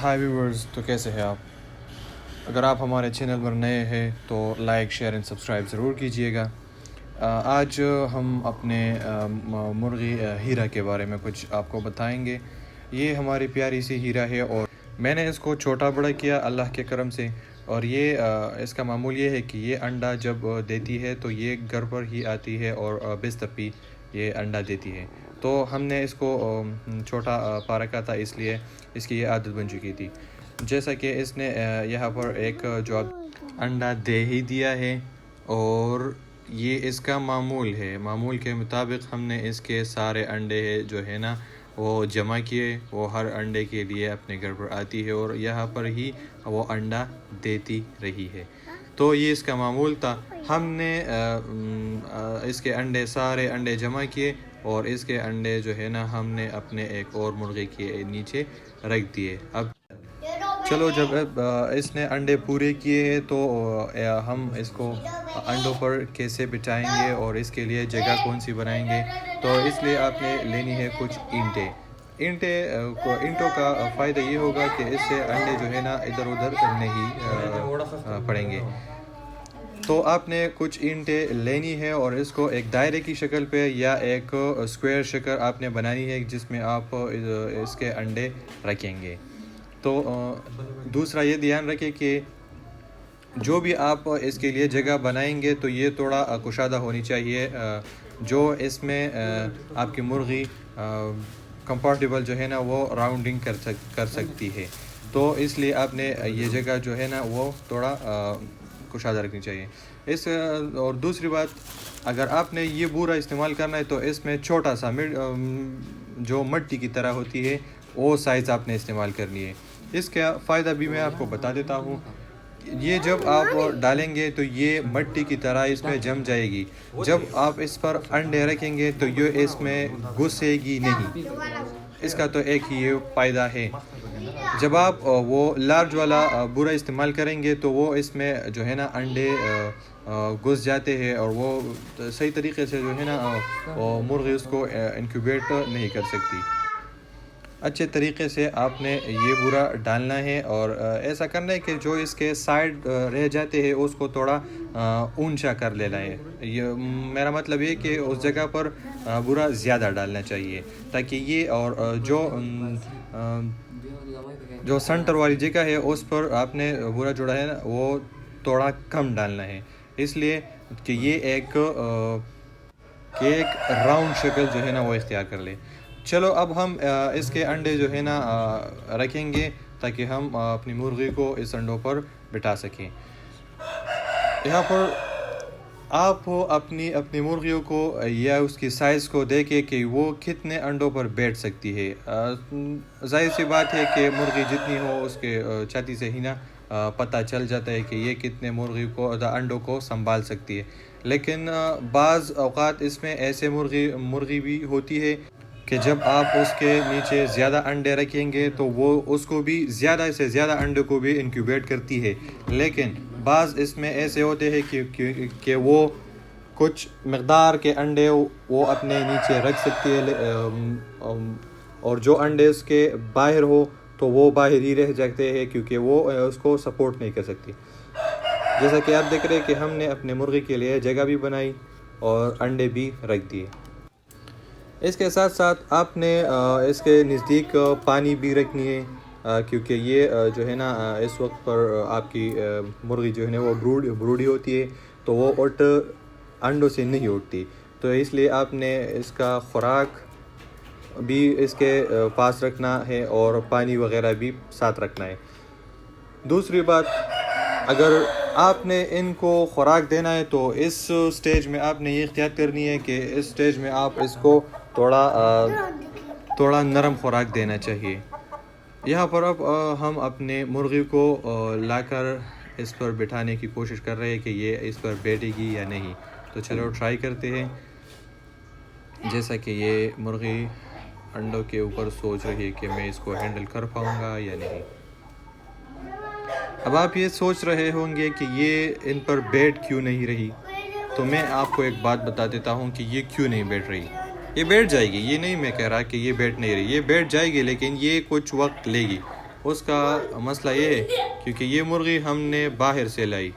हाय viewers, तो कैसे हैं आप। अगर आप हमारे चैनल पर नए हैं तो लाइक शेयर एंड सब्सक्राइब ज़रूर कीजिएगा। आज हम अपने मुर्गी हीरा के बारे में कुछ आपको बताएंगे। ये हमारी प्यारी सी हीरा है और मैंने इसको छोटा बड़ा किया अल्लाह के करम से। और ये इसका मामूल ये है कि ये अंडा जब देती है तो ये घर पर ही आती है और बिस्तपी ये अंडा देती है। तो हमने इसको छोटा पा रखा था, इसलिए इसकी ये आदत बन चुकी थी। जैसा कि इसने यहाँ पर एक जो अंडा दे ही दिया है और ये इसका मामूल है। मामूल के मुताबिक हमने इसके सारे अंडे जो है ना वो जमा किए। वो हर अंडे के लिए अपने घर पर आती है और यहाँ पर ही वो अंडा देती रही है। तो ये इसका मामूल था। हमने इसके अंडे सारे अंडे जमा किए और इसके अंडे जो है ना हमने अपने एक और मुर्गे के नीचे रख दिए। अब चलो, जब इसने अंडे पूरे किए हैं तो हम इसको अंडों पर कैसे बिठाएंगे और इसके लिए जगह कौन सी बनाएंगे। तो इसलिए आपने लेनी है कुछ ईंटों का फ़ायदा ये होगा कि इससे अंडे जो है ना इधर उधर नहीं पड़ेंगे। तो आपने कुछ ईंटें लेनी है और इसको एक दायरे की शक्ल पे या एक स्क्वायर शक्ल आपने बनानी है जिसमें आप इसके अंडे रखेंगे। तो दूसरा ये ध्यान रखें कि जो भी आप इसके लिए जगह बनाएंगे तो ये थोड़ा कुशादा होनी चाहिए, जो इसमें आपकी मुर्गी कंफर्टेबल जो है ना वो राउंडिंग कर सकती है। तो इसलिए आपने ये जगह जो है ना वो थोड़ा कुशादा रखनी चाहिए। और दूसरी बात, अगर आपने ये बूरा इस्तेमाल करना है तो इसमें छोटा सा जो मिट्टी की तरह होती है वो साइज़ आपने इस्तेमाल करनी है। इसका फ़ायदा भी मैं आपको बता देता हूँ। ये जब आप डालेंगे तो ये मिट्टी की तरह इसमें जम जाएगी। जब आप इस पर अंडे रखेंगे तो ये इसमें घुसेगी नहीं। इसका तो एक ही ये फ़ायदा है। जब आप वो लार्ज वाला बूरा इस्तेमाल करेंगे तो वो इसमें जो है ना अंडे घुस जाते हैं और वो सही तरीके से जो है ना मुर्गी उसको इंक्यूबेट नहीं कर सकती। अच्छे तरीके से आपने ये बूरा डालना है और ऐसा करना है कि जो इसके साइड रह जाते हैं उसको थोड़ा ऊंचा कर लेना है। ये मेरा मतलब ये कि उस जगह पर बूरा ज़्यादा डालना चाहिए ताकि ये और जो सेंटर वाली जगह है उस पर आपने बूरा जोड़ा है ना वो थोड़ा कम डालना है, इसलिए कि ये एक राउंड शक्ल जो है ना वो इख्तियार कर ले। चलो, अब हम इसके अंडे जो है ना रखेंगे ताकि हम अपनी मुर्गी को इस अंडों पर बिठा सकें। यहाँ पर आप अपनी मुर्गियों को या उसकी साइज़ को देखें कि वो कितने अंडों पर बैठ सकती है। जाहिर सी बात है कि मुर्गी जितनी हो उसके छाती से ही ना पता चल जाता है कि ये कितने अंडों को संभाल सकती है। लेकिन बाज़ औक़ात इसमें ऐसे मुर्गी भी होती है कि जब आप उसके नीचे ज़्यादा अंडे रखेंगे तो वो उसको भी ज़्यादा से ज़्यादा अंडे को भी इंक्यूबेट करती है। लेकिन बाज़ इसमें ऐसे होते हैं कि वो कुछ मकदार के अंडे वो अपने नीचे रख सकती है और जो अंडे उसके बाहर हो तो वो बाहर ही रह जाते हैं क्योंकि वो उसको सपोर्ट नहीं कर सकती। जैसा कि आप देख रहे हैं कि हमने अपने मुर्गी के लिए जगह भी बनाई और अंडे भी रख दिए। इसके साथ साथ आपने इसके नज़दीक पानी भी रखनी है क्योंकि ये जो है ना इस वक्त पर आपकी मुर्गी जो है ना वो ब्रूडी होती है तो वो अंडों से नहीं उठती। तो इसलिए आपने इसका खुराक भी इसके पास रखना है और पानी वगैरह भी साथ रखना है। दूसरी बात, अगर आपने इनको खुराक देना है तो इस स्टेज में आपने ये इख्तियार करनी है कि इस स्टेज में आप इसको थोड़ा नरम खुराक देना चाहिए। यहाँ पर अब हम अपने मुर्गी को लाकर इस पर बिठाने की कोशिश कर रहे हैं कि ये इस पर बैठेगी या नहीं। तो चलो ट्राई करते हैं। जैसा कि ये मुर्गी अंडों के ऊपर सोच रही है कि मैं इसको हैंडल कर पाऊँगा या नहीं। अब आप ये सोच रहे होंगे कि ये इन पर बैठ क्यों नहीं रही। तो मैं आपको एक बात बता देता हूँ कि ये क्यों नहीं बैठ रही। ये बैठ जाएगी, ये नहीं मैं कह रहा कि ये बैठ नहीं रही, ये बैठ जाएगी, लेकिन ये कुछ वक्त लेगी। اس کا مسئلہ یہ ہے کیونکہ یہ مرغی ہم نے باہر سے لائی.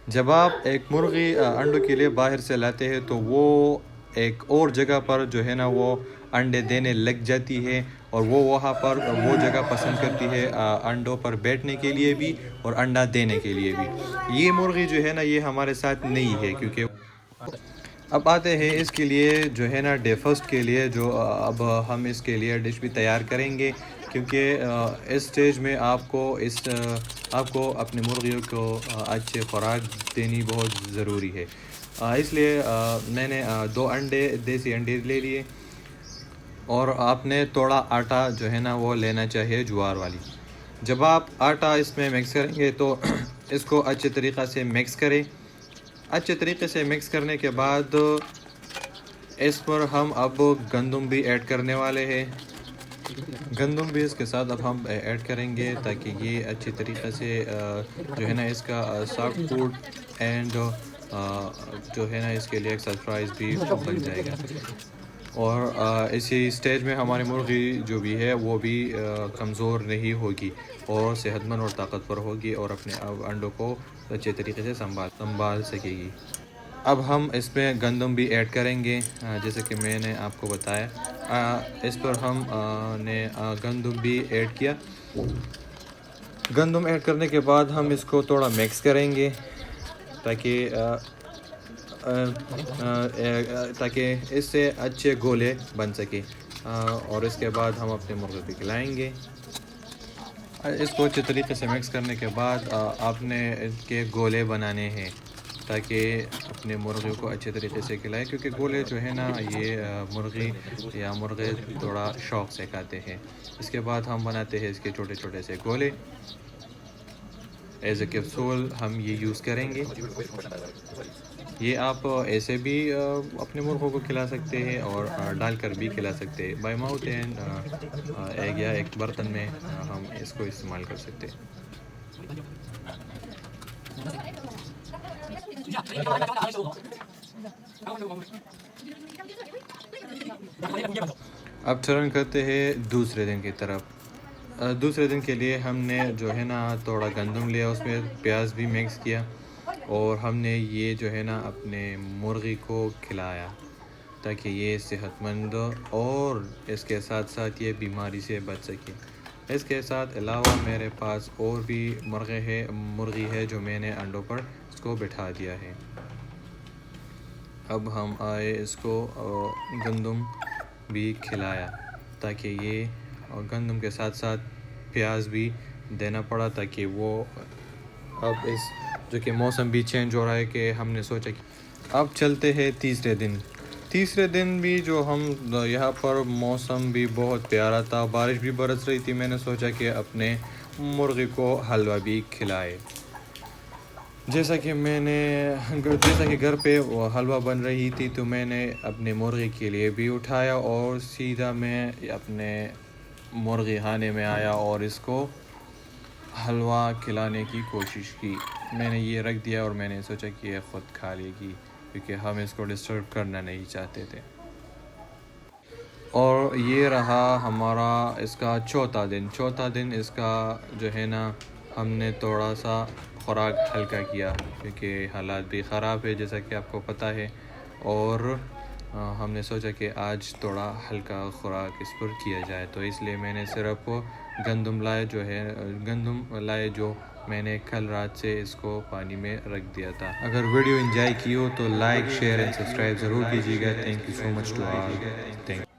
جب آپ ایک مرغی انڈوں کے لیے باہر سے لاتے ہیں تو وہ ایک اور جگہ پر جو ہے نا وہ انڈے دینے لگ جاتی ہے اور وہ وہاں پر وہ جگہ پسند کرتی ہے انڈوں پر بیٹھنے کے لیے بھی اور انڈا دینے کے لیے بھی. یہ مرغی جو ہے نا یہ ہمارے ساتھ نہیں ہے کیونکہ اب آتے ہیں اس کے لیے جو ہے نا ڈے فرسٹ کے لیے جو اب ہم اس کے لیے ڈش بھی تیار کریں گے کیونکہ اس سٹیج میں آپ کو اپنے مرغیوں کو اچھے خوراک دینی بہت ضروری ہے. اس لیے میں نے 2 دیسی انڈے لے لیے اور آپ نے تھوڑا آٹا جو ہے نا وہ لینا چاہیے جوار والی. جب آپ آٹا اس میں مکس کریں گے تو اس کو اچھے طریقہ سے مکس کریں. اچھے طریقے سے مکس کرنے کے بعد اس پر ہم اب گندم بھی ایڈ کرنے والے ہیں. گندم بھی اس کے ساتھ اب ہم ایڈ کریں گے تاکہ یہ اچھی طریقے سے جو ہے نا اس کا سافٹ فوڈ اینڈ جو ہے نا اس کے لیے ایک سرپرائز بھی بن جائے گا. اور اسی سٹیج میں ہماری مرغی جو بھی ہے وہ بھی کمزور نہیں ہوگی اور صحت مند اور طاقتور ہوگی اور اپنے انڈوں کو اچھے طریقے سے سنبھال سکے گی. اب ہم اس میں گندم بھی ایڈ کریں گے جیسے کہ میں نے آپ کو بتایا. اس پر ہم نے گندم بھی ایڈ کیا. گندم ایڈ کرنے کے بعد ہم اس کو تھوڑا مکس کریں گے تاکہ اس سے اچھے گولے بن سکیں اور اس کے بعد ہم اپنے مرغے پہ کھلائیں گے. اس کو اچھے طریقے سے مکس کرنے کے بعد آپ نے اس کے گولے بنانے ہیں تاکہ اپنے مرغیوں کو اچھے طریقے سے کھلائیں کیونکہ گولے جو ہے نا یہ مرغی یا مرغے تھوڑا شوق سے کھاتے ہیں. اس کے بعد ہم بناتے ہیں اس کے چھوٹے چھوٹے سے گولے. ایز اے کیپسول ہم یہ یوز کریں گے. یہ آپ ایسے بھی اپنے مرغوں کو کھلا سکتے ہیں اور ڈال کر بھی کھلا سکتے ہیں. بائی ماؤتھ اینڈ ایک برتن میں ہم اس کو استعمال کر سکتے ہیں. اب ٹرن کرتے ہیں دوسرے دن کی طرف. دوسرے دن کے لیے ہم نے جو ہے نا تھوڑا گندم لیا, اس میں پیاز بھی مکس کیا اور ہم نے یہ جو ہے نا اپنے مرغی کو کھلایا تاکہ یہ صحت مند اور اس کے ساتھ ساتھ یہ بیماری سے بچ سکے. اس کے ساتھ علاوہ میرے پاس اور بھی مرغی ہے جو میں نے انڈوں پر اس کو بٹھا دیا ہے. اب ہم آئے اس کو گندم بھی کھلایا تاکہ یہ گندم کے ساتھ ساتھ پیاز بھی دینا پڑا تاکہ وہ اب اس جو کہ موسم بھی چینج ہو رہا ہے کہ ہم نے سوچا کہ اب چلتے ہیں تیسرے دن بھی جو ہم یہاں پر موسم بھی بہت پیارا تھا, بارش بھی برس رہی تھی. میں نے سوچا کہ اپنے مرغی کو حلوہ بھی کھلائے. جیسا کہ گھر پہ حلوہ بن رہی تھی تو میں نے اپنے مرغی کے لیے بھی اٹھایا اور سیدھا میں اپنے مرغی خانے میں آیا اور اس کو حلوہ کھلانے کی کوشش کی. میں نے یہ رکھ دیا اور میں نے سوچا کہ یہ خود کھا لے گی کیونکہ ہم اس کو ڈسٹرب کرنا نہیں چاہتے تھے. اور یہ رہا ہمارا اس کا چوتھا دن. اس کا جو ہے نا ہم نے تھوڑا سا خوراک ہلکا کیا کیونکہ حالات بھی خراب ہے جیسا کہ آپ کو پتہ ہے, اور ہم نے سوچا کہ آج تھوڑا ہلکا خوراک اس پر کیا جائے. تو اس لیے میں نے صرف گندم لائے جو میں نے کل رات سے اس کو پانی میں رکھ دیا تھا. اگر ویڈیو انجوائے کی ہو تو لائک, شیئر اینڈ سبسکرائب ضرور کیجیے گا. Thank you so much to all.